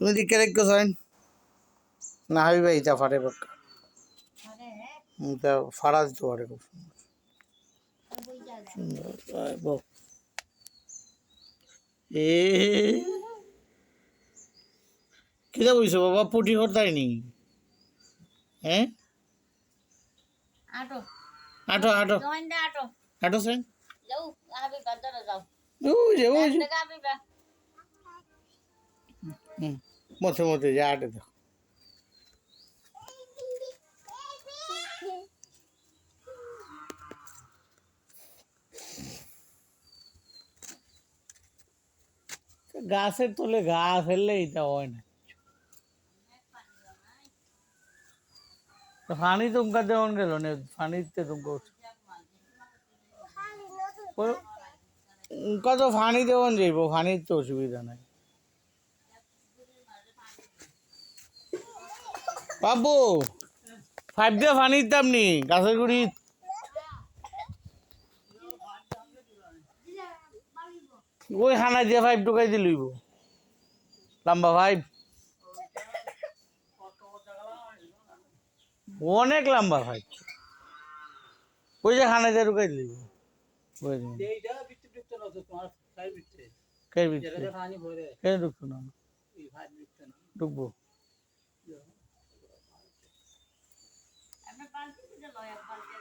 তুমি দিকে রেখো সাইন না হইবে এটা ফাটে পাক্কা এটা ফাড়া দিতে পারে খুব সুন্দর এ কিরা বইছো বাবা পুটি করতাই নি হ্যাঁ আটো আটো আটো জয়েন্টে আটো আটো সাইন যাও আবি বাজারে যাও ওই যে দেখা আবি বা মতে মতে যা আটে দেখো গাছের তলে গা ফেললে এটা হয় না ফানি তুমকা দেওয়ান গেল না ফানিতে তুমকা উনকা তো ফানি দেওয়ান যাইব ফানির তো অসুবিধা নাই বাবু 5 দিয়ে ফানির দাম নি গাছের গুড়ি ওই খানা দিয়ে 5 ঢুকাই দিলইব লম্বা 5 অনেক লম্বা 5 ওই যে খানা দিয়ে ঢুকাই দিলইব ওই এইটা বিট্টু বিট্টু না তো তোমার সাইড বিট্টু কে বিট্টু যেটা পানি ভরে কে ঢুকতো না এই 5 বিট্টু না ঢুকবো আমরা পাল্টি দিতে লয় পাল্টি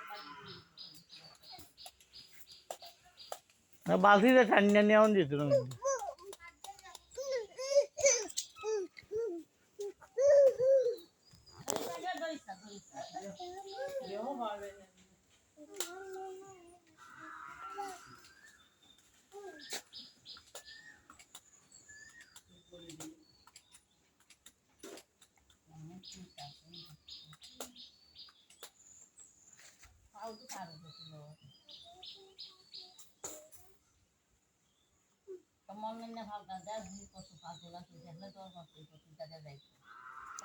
না বালতিতে ঠান্ডা নিয়ে আউন দিত না মনে না ভাবনা যা দুই কত পাগল আছে দেখলে তো কত কত টাকা যায়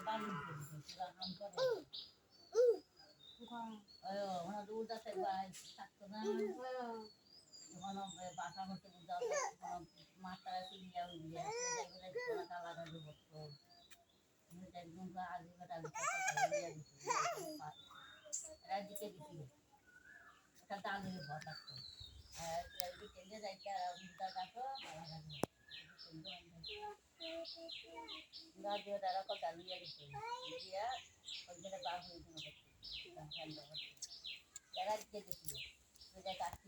বাড়ি দিতে কাম করে আয় ওনা দুধ আছে ভাই থাকতো না ওনা বাসা করতে বুঝাও মাথা কিনে যাও দিয়ে দেখলে কোনা কালা গন্ধ বসতো আমি একদম আগে বাটা রাজিকে দিছি এটা দালে ভর থাকতো আর এদিকে যে যাইতা মুদা কাটো গাজে তারা কত ডালিয়া দিছে দিয়া ওইখানে বাঘ হইছিল তারা দিতে দিছিল